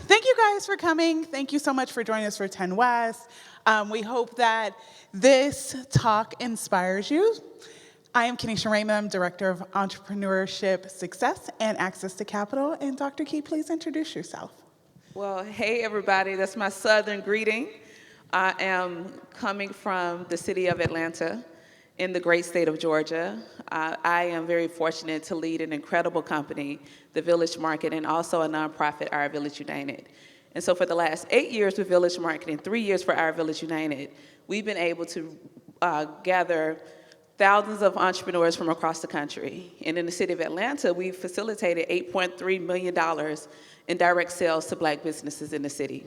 Thank you guys for coming. Thank you so much for joining us for 10 West. We hope that this talk inspires you. I am Keneshia Raymond, Director of Entrepreneurship Success and Access to Capital. And Dr. Key, please introduce yourself. Well, hey everybody, that's my Southern greeting. I am coming from the city of Atlanta in the great state of Georgia. I am very fortunate to lead an incredible company, the Village Market, and also a nonprofit, Our Village United. And so for the last 8 years with Village Market and 3 years for Our Village United, we've been able to gather thousands of entrepreneurs from across the country. And in the city of Atlanta, we've facilitated $8.3 million in direct sales to Black businesses in the city.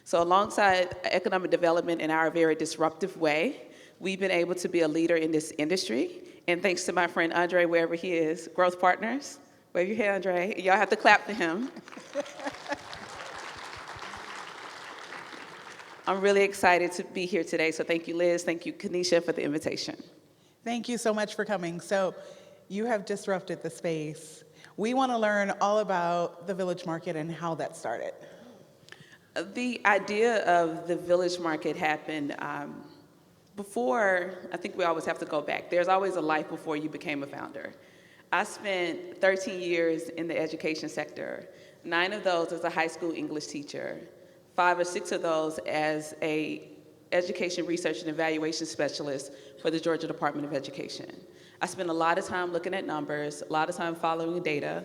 So alongside economic development in our very disruptive way, we've been able to be a leader in this industry. And thanks to my friend Andre, wherever he is, Growth Partners. Wave your hand, Andre. Y'all have to clap for him. I'm really excited to be here today. So thank you, Liz. Thank you, Keneshia, for the invitation. Thank you so much for coming. So you have disrupted the space. We want to learn all about the Village Market and how that started. The idea of the Village Market happened before. I think we always have to go back. There's always a life before you became a founder. I spent 13 years in the education sector, 9 of those as a high school English teacher, 5 or 6 of those as a education research and evaluation specialist for the Georgia Department of Education. I spent a lot of time looking at numbers, a lot of time following data,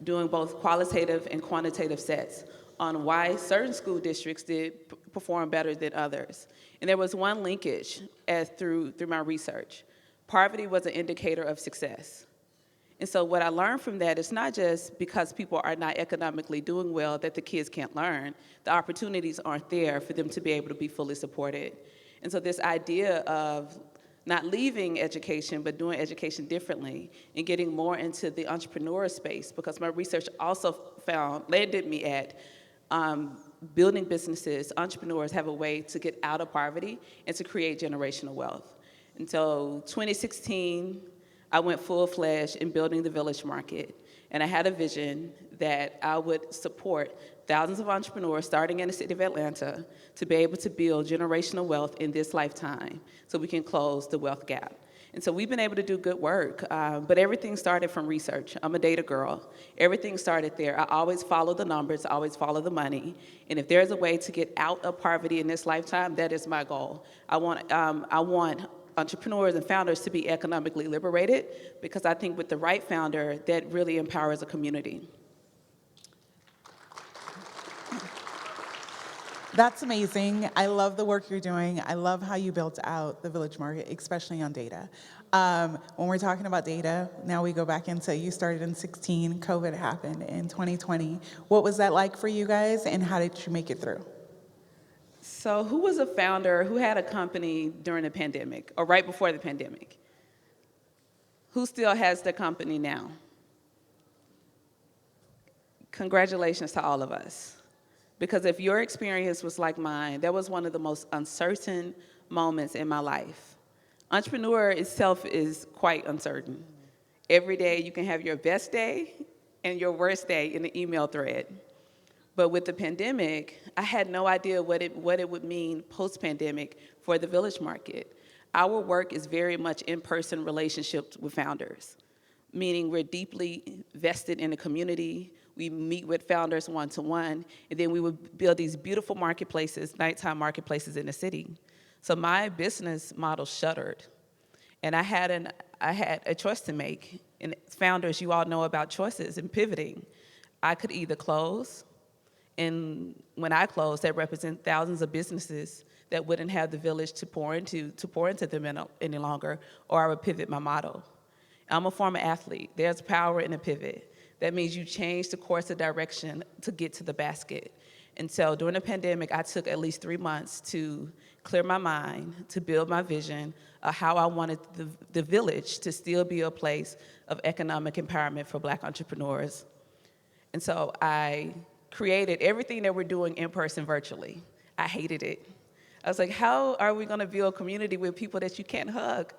doing both qualitative and quantitative sets on why certain school districts did perform better than others. And there was one linkage through my research. Poverty was an indicator of success. And so what I learned from that is not just because people are not economically doing well that the kids can't learn, the opportunities aren't there for them to be able to be fully supported. And so this idea of not leaving education, but doing education differently and getting more into the entrepreneur space, because my research also landed me at building businesses. Entrepreneurs have a way to get out of poverty and to create generational wealth. And so 2016, I went full-fledged in building the Village Market, and I had a vision that I would support thousands of entrepreneurs starting in the city of Atlanta to be able to build generational wealth in this lifetime so we can close the wealth gap. And so we've been able to do good work, but everything started from research. I'm a data girl. Everything started there. I always follow the numbers, I always follow the money, and if there's a way to get out of poverty in this lifetime, that is my goal. I want entrepreneurs and founders to be economically liberated, because I think with the right founder, that really empowers a community. That's amazing. I love the work you're doing. I love how you built out the Village Market, especially on data. When we're talking about data, now we go back into, you started in 16, COVID happened in 2020. What was that like for you guys, and how did you make it through? So who was a founder who had a company during the pandemic or right before the pandemic? Who still has the company now? Congratulations to all of us. Because if your experience was like mine, that was one of the most uncertain moments in my life. Entrepreneur itself is quite uncertain. Every day you can have your best day and your worst day in the email thread. But with the pandemic, I had no idea what it would mean post-pandemic for the Village Market. Our work is very much in-person relationships with founders, meaning we're deeply vested in the community. We meet with founders one-to-one, and then we would build these beautiful marketplaces, nighttime marketplaces in the city. So my business model shuttered, and I had a choice to make. And founders, you all know about choices and pivoting. I could either close, and when I close, that represents thousands of businesses that wouldn't have the village to pour into them any longer, or I would pivot my model. I'm a former athlete. There's power in a pivot. That means you change the course of direction to get to the basket. And so during the pandemic, I took at least 3 months to clear my mind, to build my vision of how I wanted the village to still be a place of economic empowerment for Black entrepreneurs. And so I created everything that we're doing in person virtually. I hated it. I was like, how are we gonna build a community with people that you can't hug?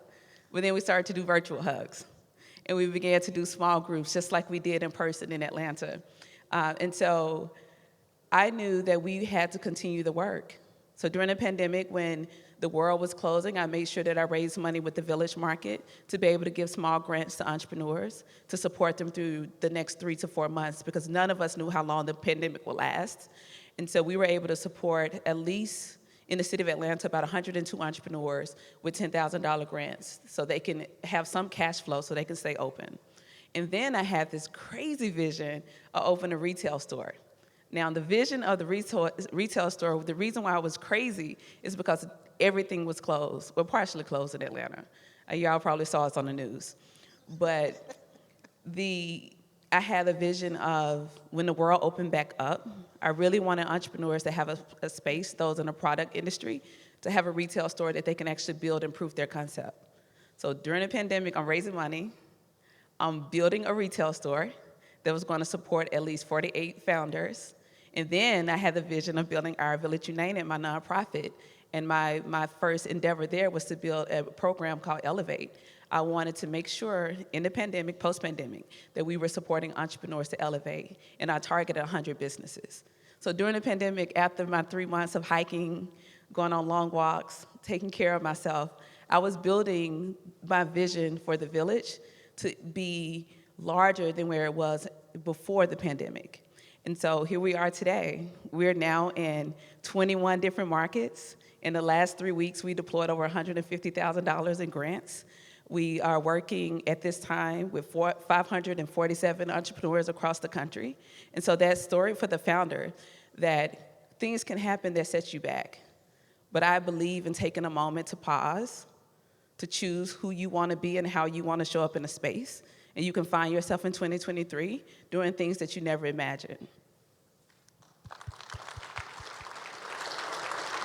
But then we started to do virtual hugs. And we began to do small groups, just like we did in person in Atlanta. And so I knew that we had to continue the work. So during the pandemic, when the world was closing, I made sure that I raised money with the Village Market to be able to give small grants to entrepreneurs to support them through the next 3 to 4 months, because none of us knew how long the pandemic would last. And so we were able to support, at least in the city of Atlanta, about 102 entrepreneurs with $10,000 grants so they can have some cash flow so they can stay open. And then I had this crazy vision of opening a retail store. Now, the vision of the retail store, the reason why I was crazy is because everything was closed, well, partially closed in Atlanta. Y'all probably saw us on the news. But I had a vision of when the world opened back up, I really wanted entrepreneurs to have a space, those in the product industry, to have a retail store that they can actually build and prove their concept. So during the pandemic, I'm raising money. I'm building a retail store that was going to support at least 48 founders. And then I had the vision of building Our Village United, my nonprofit. And my first endeavor there was to build a program called Elevate. I wanted to make sure in the pandemic, post-pandemic, that we were supporting entrepreneurs to elevate. And I targeted 100 businesses. So during the pandemic, after my 3 months of hiking, going on long walks, taking care of myself, I was building my vision for the village to be larger than where it was before the pandemic. And so here we are today. We're now in 21 different markets. In the last 3 weeks, we deployed over $150,000 in grants. We are working at this time with 547 entrepreneurs across the country. And so that story for the founder, that things can happen that set you back. But I believe in taking a moment to pause, to choose who you want to be and how you want to show up in a space. And you can find yourself in 2023 doing things that you never imagined.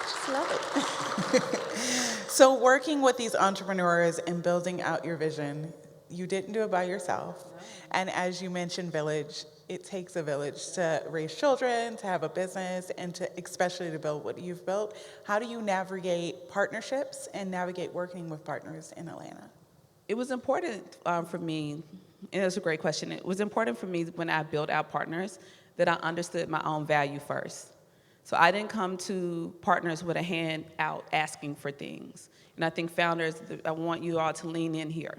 Just love it. So working with these entrepreneurs and building out your vision, you didn't do it by yourself. And as you mentioned, village, it takes a village to raise children, to have a business, and to especially to build what you've built. How do you navigate partnerships and navigate working with partners in Atlanta? It was important for me, and that's a great question. It was important for me when I built out partners that I understood my own value first. So I didn't come to partners with a hand out asking for things. And I think founders, I want you all to lean in here.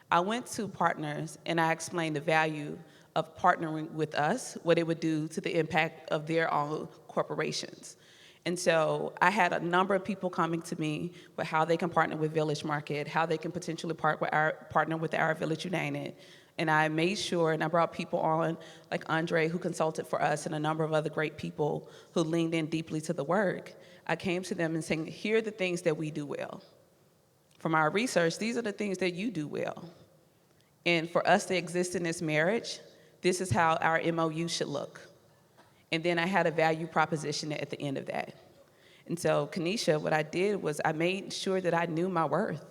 I went to partners and I explained the value of partnering with us, what it would do to the impact of their own corporations. And so I had a number of people coming to me with how they can partner with Village Market, how they can potentially partner with Our Village United. And I made sure, and I brought people on, like Andre, who consulted for us, and a number of other great people who leaned in deeply to the work. I came to them and saying, here are the things that we do well. From our research, these are the things that you do well. And for us to exist in this marriage, this is how our MOU should look. And then I had a value proposition at the end of that. And so, Keneshia, what I did was I made sure that I knew my worth.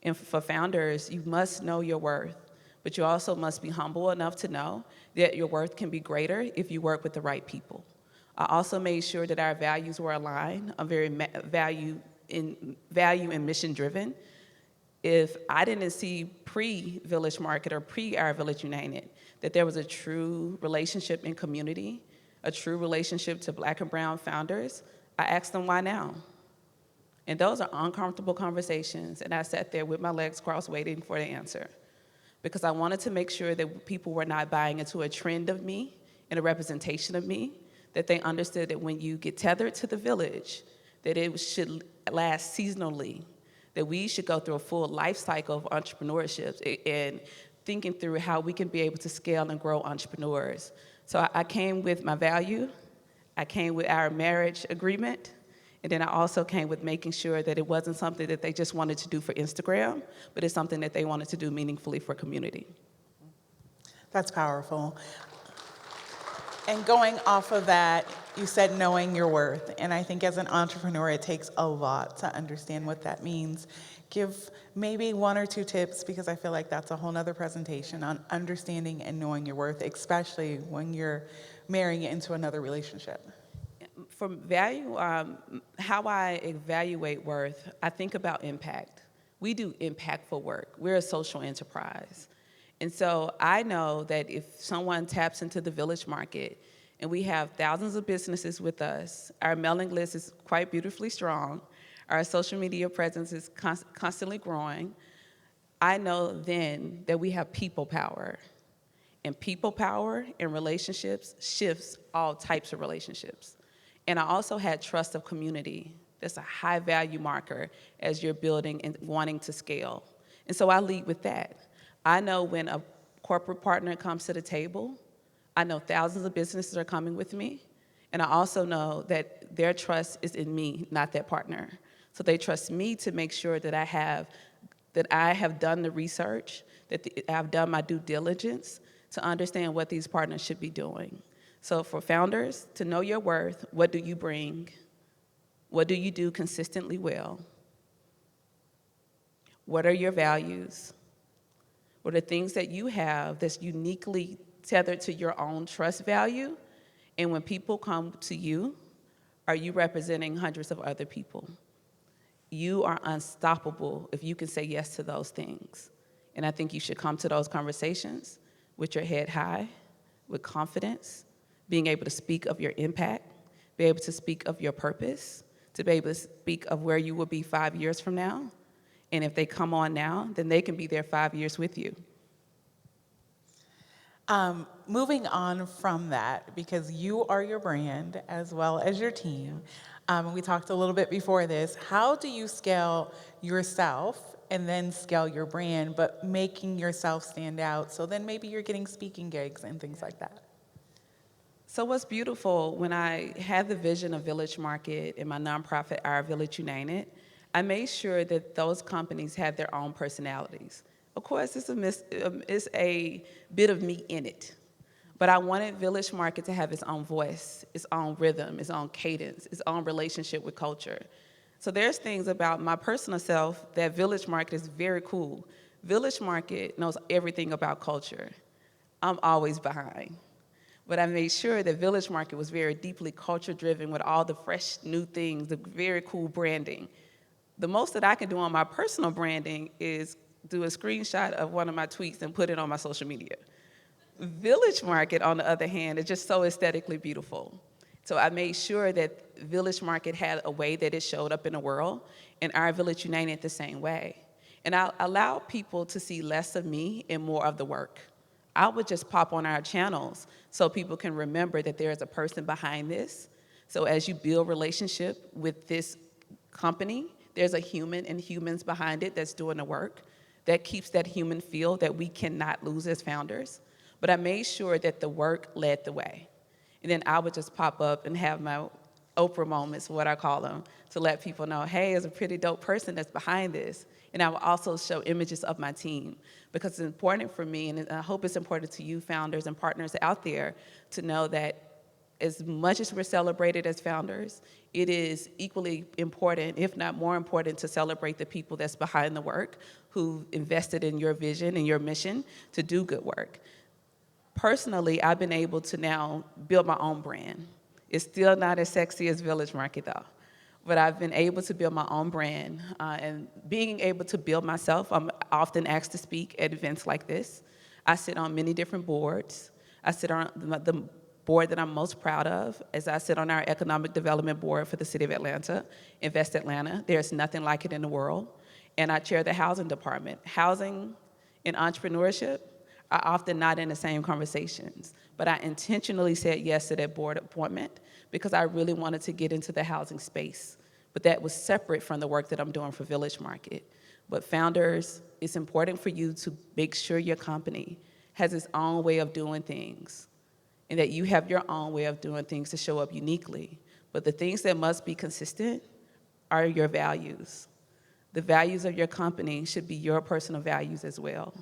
And for founders, you must know your worth. But you also must be humble enough to know that your worth can be greater if you work with the right people. I also made sure that our values were aligned. I'm very value and mission driven. If I didn't see pre-Village Market or pre-Our Village United that there was a true relationship in community, a true relationship to Black and brown founders, I asked them why now. And those are uncomfortable conversations, and I sat there with my legs crossed waiting for the answer. Because I wanted to make sure that people were not buying into a trend of me and a representation of me, that they understood that when you get tethered to the village, that it should last seasonally, that we should go through a full life cycle of entrepreneurship and thinking through how we can be able to scale and grow entrepreneurs. So I came with my value, I came with our marriage agreement, and then I also came with making sure that it wasn't something that they just wanted to do for Instagram, but it's something that they wanted to do meaningfully for community. That's powerful. And going off of that, you said knowing your worth. And I think as an entrepreneur, it takes a lot to understand what that means. Give maybe 1 or 2 tips, because I feel like that's a whole nother presentation on understanding and knowing your worth, especially when you're marrying it into another relationship. For value, how I evaluate worth, I think about impact. We do impactful work. We're a social enterprise. And so I know that if someone taps into the Village Market and we have thousands of businesses with us. Our mailing list is quite beautifully strong. Our social media presence is constantly growing. I know then that we have people power. And people power in relationships shifts all types of relationships. And I also had trust of community. That's a high value marker as you're building and wanting to scale. And so I lead with that. I know when a corporate partner comes to the table, I know thousands of businesses are coming with me. And I also know that their trust is in me, not that partner. So they trust me to make sure that I have done the research, that I've done my due diligence to understand what these partners should be doing. So for founders, to know your worth, what do you bring? What do you do consistently well? What are your values? What are things that you have that's uniquely tethered to your own trust value? And when people come to you, are you representing hundreds of other people? You are unstoppable if you can say yes to those things. And I think you should come to those conversations with your head high, with confidence, being able to speak of your impact, be able to speak of your purpose, to be able to speak of where you will be 5 years from now. And if they come on now, then they can be there 5 years with you. Moving on from that, because you are your brand as well as your team, we talked a little bit before this, how do you scale yourself and then scale your brand, but making yourself stand out so then maybe you're getting speaking gigs and things like that? So what's beautiful, when I had the vision of Village Market and my nonprofit, Our Village United, I made sure that those companies had their own personalities. Of course, it's a bit of me in it. But I wanted Village Market to have its own voice, its own rhythm, its own cadence, its own relationship with culture. So there's things about my personal self that Village Market is very cool. Village Market knows everything about culture. I'm always behind. But I made sure that Village Market was very deeply culture-driven with all the fresh new things, the very cool branding. The most that I can do on my personal branding is do a screenshot of one of my tweets and put it on my social media. Village Market, on the other hand, is just so aesthetically beautiful. So I made sure that Village Market had a way that it showed up in the world, and Our Village United the same way. And I allowed people to see less of me and more of the work. I would just pop on our channels so people can remember that there is a person behind this. So as you build relationship with this company, there's a human and humans behind it that's doing the work. That keeps that human feel that we cannot lose as founders. But I made sure that the work led the way. And then I would just pop up and have my Oprah moments, what I call them, to let people know, hey, there's a pretty dope person that's behind this. And I will also show images of my team, because it's important for me, and I hope it's important to you founders and partners out there, to know that as much as we're celebrated as founders, it is equally important, if not more important, to celebrate the people that's behind the work, who invested in your vision and your mission to do good work. Personally, I've been able to now build my own brand. It's still not as sexy as Village Market, though. But I've been able to build my own brand. And being able to build myself, I'm often asked to speak at events like this. I sit on many different boards. I sit on the board that I'm most proud of, as I sit on our economic development board for the city of Atlanta, Invest Atlanta. There's nothing like it in the world. And I chair the housing department. Housing and entrepreneurship are often not in the same conversations, but I intentionally said yes to that board appointment because I really wanted to get into the housing space. But that was separate from the work that I'm doing for Village Market. But founders, it's important for you to make sure your company has its own way of doing things, and that you have your own way of doing things to show up uniquely. But the things that must be consistent are your values. The values of your company should be your personal values as well.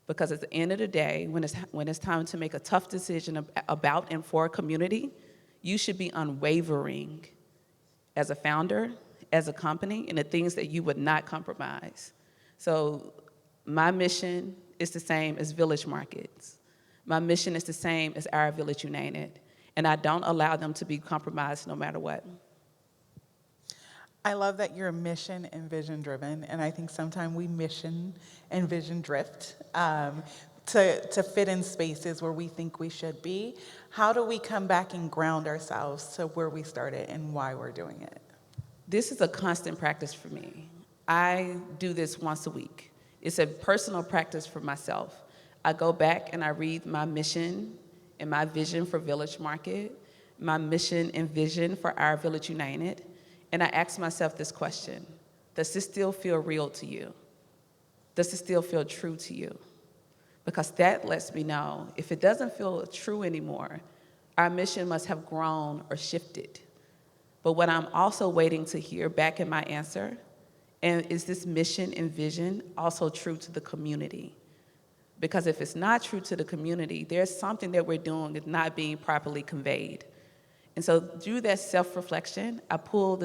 Because at the end of the day, when it's time to make a tough decision about and for a community, you should be unwavering as a founder, as a company, in the things that you would not compromise. So my mission is the same as Village Market's. My mission is the same as Our Village United, and I don't allow them to be compromised no matter what. I love that you're mission and vision driven, and I think sometimes we mission and vision drift. to fit in spaces where we think we should be. How do we come back and ground ourselves to where we started and why we're doing it? This is a constant practice for me. I do this once a week. It's a personal practice for myself. I go back and I read my mission and my vision for Village Market, my mission and vision for our Village United, and I ask myself this question: does this still feel real to you? Does it still feel true to you? Because that lets me know if it doesn't feel true anymore, our mission must have grown or shifted. But what I'm also waiting to hear back in my answer, and is this mission and vision also true to the community? Because if it's not true to the community, there's something that we're doing that's not being properly conveyed. And so through that self-reflection, I pull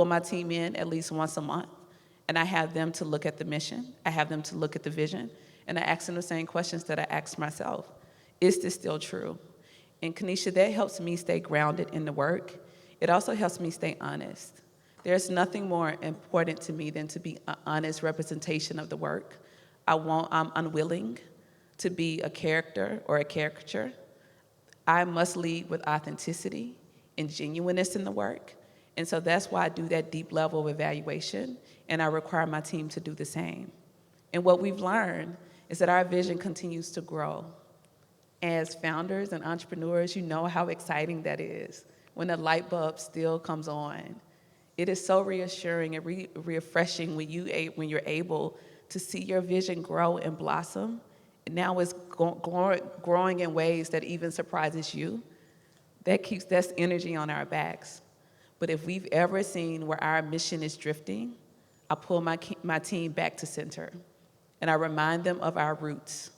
my team in at least once a month, and I have them to look at the mission, I have them to look at the vision, and I ask them the same questions that I ask myself. Is this still true? And Keneshia, that helps me stay grounded in the work. It also helps me stay honest. There's nothing more important to me than to be an honest representation of the work. I'm unwilling to be a character or a caricature. I must lead with authenticity and genuineness in the work. And so that's why I do that deep level of evaluation, and I require my team to do the same. And what we've learned is that our vision continues to grow. As founders and entrepreneurs, you know how exciting that is when the light bulb still comes on. It is so reassuring and refreshing when you're able to see your vision grow and blossom. And now it's growing in ways that even surprises you. That's energy on our backs. But if we've ever seen where our mission is drifting, I pull my team back to center, and I remind them of our roots,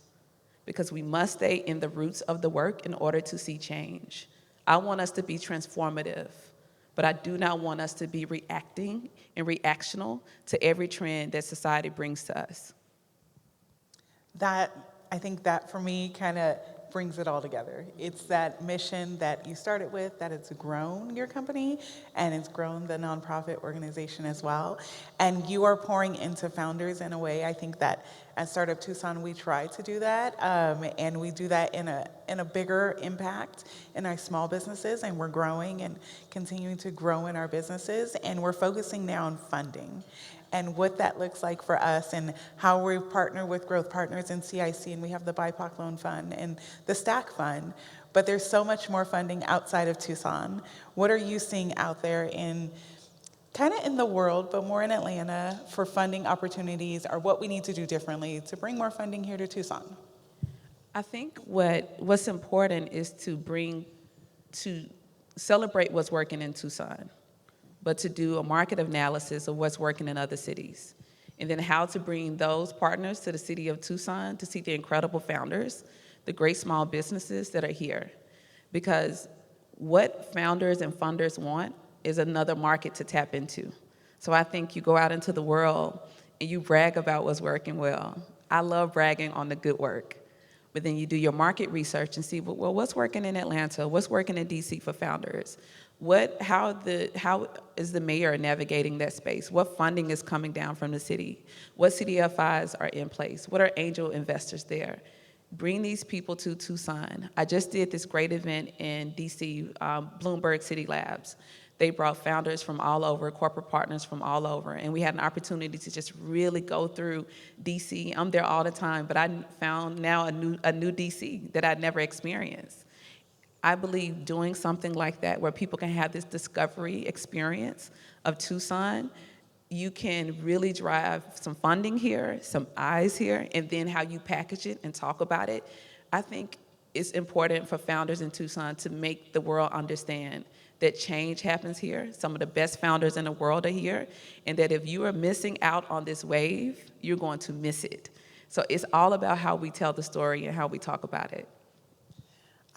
because we must stay in the roots of the work in order to see change. I want us to be transformative, but I do not want us to be reacting and reactional to every trend that society brings to us. I think that for me kind of brings it all together. It's that mission that you started with, that it's grown your company, and it's grown the nonprofit organization as well. And you are pouring into founders in a way. I think that at Startup Tucson, we try to do that, and we do that in a bigger impact in our small businesses, and we're growing and continuing to grow in our businesses, and we're focusing now on funding and what that looks like for us, and how we partner with growth partners in CIC, and we have the BIPOC Loan Fund and the STACK Fund, but there's so much more funding outside of Tucson. What are you seeing out there in kind of in the world, but more in Atlanta, for funding opportunities, or what we need to do differently to bring more funding here to Tucson? I think what's important is to celebrate what's working in Tucson, but to do a market analysis of what's working in other cities, and then how to bring those partners to the city of Tucson to see the incredible founders, the great small businesses that are here. Because what founders and funders want is another market to tap into. So I think you go out into the world and you brag about what's working well. I love bragging on the good work. But then you do your market research and see, well, what's working in Atlanta? What's working in DC for founders? How is the mayor navigating that space? What funding is coming down from the city? What CDFIs are in place? What are angel investors there? Bring these people to Tucson. I just did this great event in DC, Bloomberg City Labs. They brought founders from all over, corporate partners from all over, and we had an opportunity to just really go through DC. I'm there all the time, but I found now a new DC that I'd never experienced. I believe doing something like that where people can have this discovery experience of Tucson, you can really drive some funding here, some eyes here, and then how you package it and talk about it. I think it's important for founders in Tucson to make the world understand that change happens here. Some of the best founders in the world are here, and that if you are missing out on this wave, you're going to miss it. So it's all about how we tell the story and how we talk about it.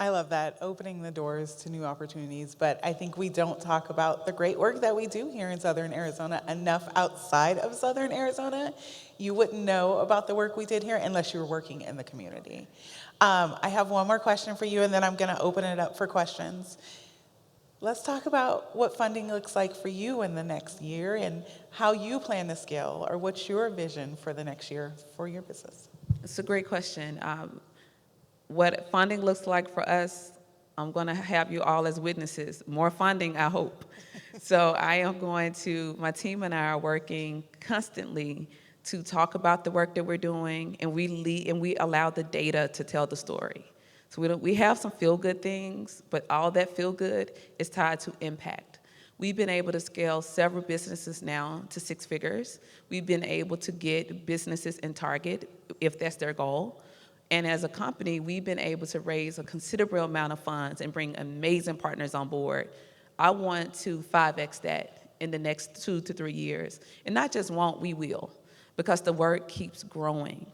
I love that, opening the doors to new opportunities, but I think we don't talk about the great work that we do here in Southern Arizona enough outside of Southern Arizona. You wouldn't know about the work we did here unless you were working in the community. I have one more question for you, and then I'm gonna open it up for questions. Let's talk about what funding looks like for you in the next year and how you plan to scale, or what's your vision for the next year for your business? It's a great question. What funding looks like for us, I'm going to have you all as witnesses. More funding, I hope. So I am going to, my team and I are working constantly to talk about the work that we're doing, and we lead and we allow the data to tell the story. So we have some feel-good things, but all that feel-good is tied to impact. We've been able to scale several businesses now to 6 figures. We've been able to get businesses in target, if that's their goal. And as a company, we've been able to raise a considerable amount of funds and bring amazing partners on board. I want to 5X that in the next 2 to 3 years. And not just want, we will, because the work keeps growing.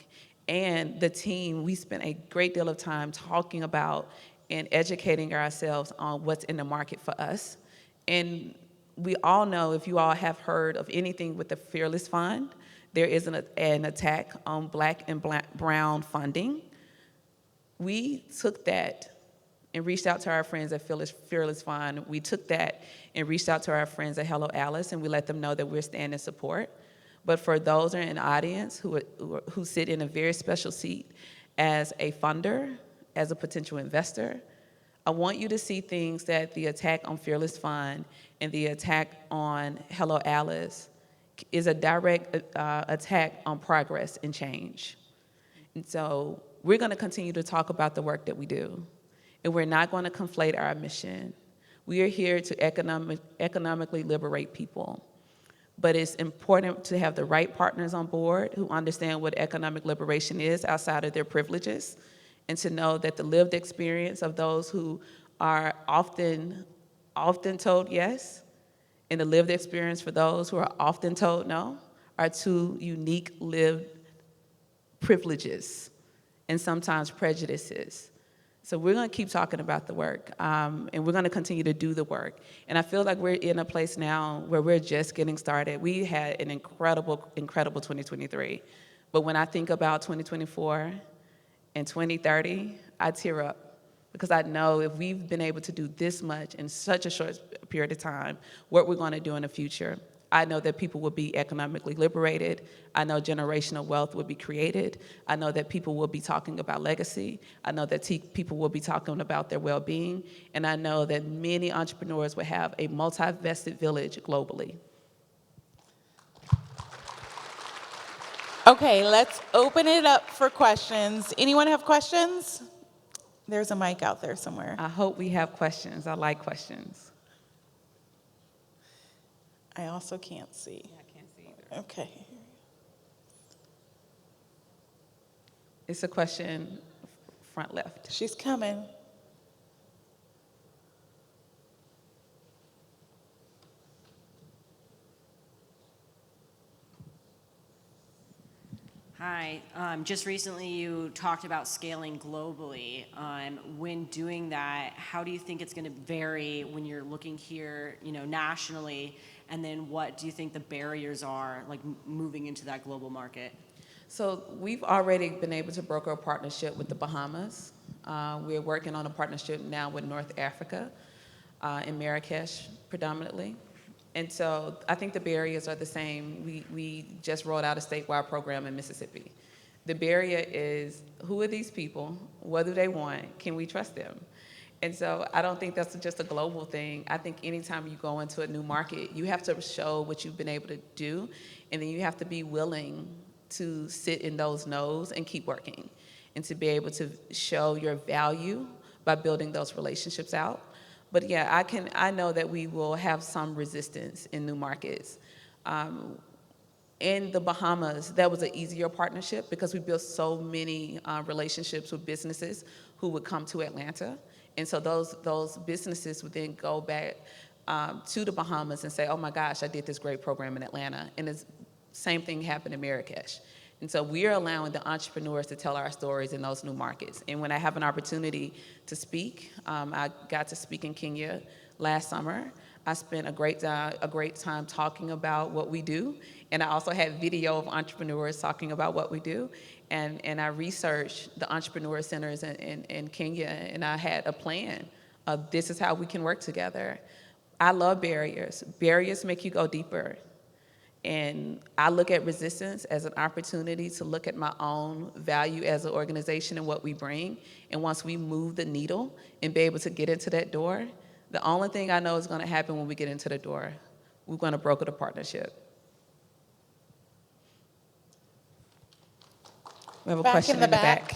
And the team, we spent a great deal of time talking about and educating ourselves on what's in the market for us. And we all know, if you all have heard of anything with the Fearless Fund, there is an attack on Black and brown funding. We took that and reached out to our friends at Fearless Fund. We took that and reached out to our friends at Hello Alice, and we let them know that we're standing support. But for those who are in the audience who sit in a very special seat as a funder, as a potential investor, I want you to see things that the attack on Fearless Fund and the attack on Hello Alice is a direct attack on progress and change. And so we're going to continue to talk about the work that we do, and we're not going to conflate our mission. We are here to economically liberate people, but it's important to have the right partners on board who understand what economic liberation is outside of their privileges, and to know that the lived experience of those who are often told yes, and the lived experience for those who are often told no, are two unique lived privileges and sometimes prejudices. So we're going to keep talking about the work, and we're going to continue to do the work. And I feel like we're in a place now where we're just getting started. We had an incredible, incredible 2023. But when I think about 2024 and 2030, I tear up, because I know if we've been able to do this much in such a short period of time, what we're going to do in the future. I know that people will be economically liberated. I know generational wealth will be created. I know that people will be talking about legacy. I know that people will be talking about their well-being. And I know that many entrepreneurs will have a multi-vested village globally. Okay, let's open it up for questions. Anyone have questions? There's a mic out there somewhere. I hope we have questions. I like questions. I also can't see. Yeah, I can't see either. Okay. It's a question front left. She's coming. Hi. Just recently you talked about scaling globally. When doing that, how do you think it's going to vary when you're looking here, nationally? And then what do you think the barriers are, like moving into that global market? So we've already been able to broker a partnership with the Bahamas. We're working on a partnership now with North Africa, in Marrakesh predominantly. And so I think the barriers are the same. We just rolled out a statewide program in Mississippi. The barrier is, who are these people? What do they want? Can we trust them? And so I don't think that's just a global thing. I think anytime you go into a new market, you have to show what you've been able to do, and then you have to be willing to sit in those no's and keep working, and to be able to show your value by building those relationships out. But yeah, I know that we will have some resistance in new markets. In the Bahamas, that was an easier partnership because we built so many relationships with businesses who would come to Atlanta. And so those businesses would then go back to the Bahamas and say, oh my gosh, I did this great program in Atlanta. And the same thing happened in Marrakesh. And so we are allowing the entrepreneurs to tell our stories in those new markets. And when I have an opportunity to speak, I got to speak in Kenya last summer. I spent a great time talking about what we do. And I also had video of entrepreneurs talking about what we do. And I researched the entrepreneur centers in Kenya, and I had a plan of this is how we can work together. I love barriers. Barriers make you go deeper. And I look at resistance as an opportunity to look at my own value as an organization and what we bring. And once we move the needle and be able to get into that door, the only thing I know is going to happen when we get into the door, we're going to broker the partnership. We have a question in the back.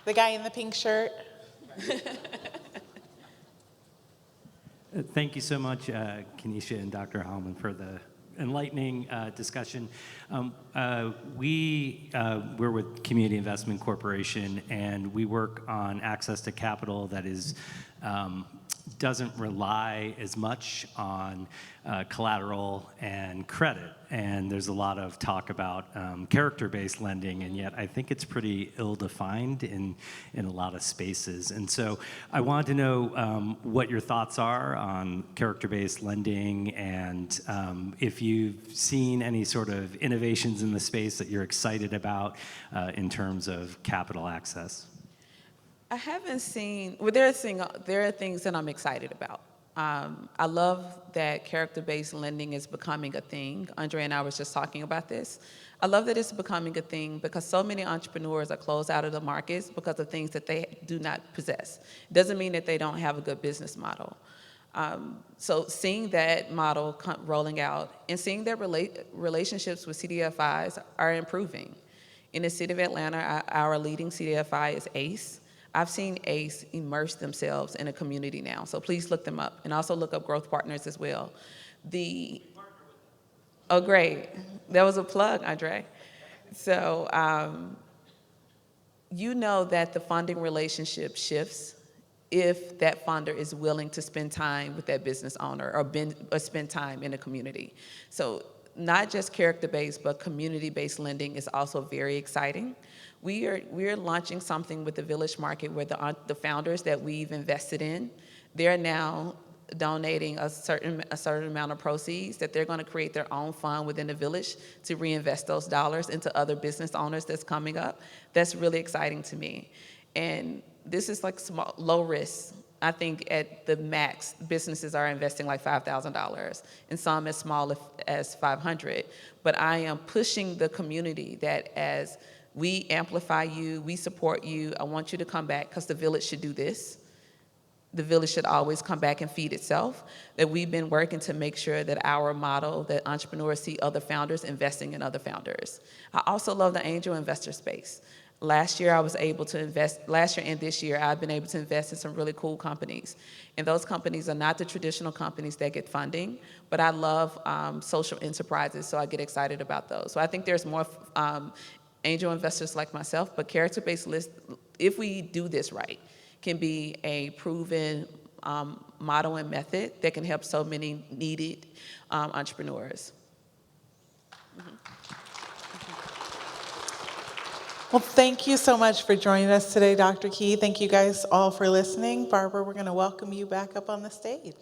The guy in the pink shirt. Thank you so much, Keneshia and Dr. Hallman, for the enlightening discussion. We're with Community Investment Corporation, and we work on access to capital that is doesn't rely as much on collateral and credit. And there's a lot of talk about character-based lending, and yet I think it's pretty ill-defined in a lot of spaces. And so I wanted to know what your thoughts are on character-based lending, and if you've seen any sort of innovations in the space that you're excited about in terms of capital access. I haven't seen, well, there are things that I'm excited about. I love that character-based lending is becoming a thing. Andre and I was just talking about this. I love that it's becoming a thing because so many entrepreneurs are closed out of the markets because of things that they do not possess. It doesn't mean that they don't have a good business model. So seeing that model rolling out and seeing that relationships with CDFIs are improving. In the city of Atlanta, our leading CDFI is ACE. I've seen ACE immerse themselves in a community now, so please look them up. And also look up Growth Partners as well. Oh, great. That was a plug, Andre. So you know that the funding relationship shifts if that funder is willing to spend time with that business owner or spend time in a community. So not just character-based, but community-based lending is also very exciting. We're launching something with the Village Market where the founders that we've invested in, they're now donating a certain amount of proceeds that they're going to create their own fund within the village to reinvest those dollars into other business owners that's coming up. That's really exciting to me. And this is like small, low risk. I think at the max, businesses are investing like $5,000 and some as small as $500. But I am pushing the community that as we amplify you, we support you, I want you to come back because the village should do this. The village should always come back and feed itself. That we've been working to make sure that our model, that entrepreneurs see other founders investing in other founders. I also love the angel investor space. Last year I was able to invest, last year and this year I've been able to invest in some really cool companies. And those companies are not the traditional companies that get funding, but I love social enterprises, so I get excited about those. So I think there's more angel investors like myself, but character-based list, if we do this right, can be a proven model and method that can help so many needed entrepreneurs. Well, thank you so much for joining us today, Dr. Key. Thank you guys all for listening. Barbara, we're going to welcome you back up on the stage.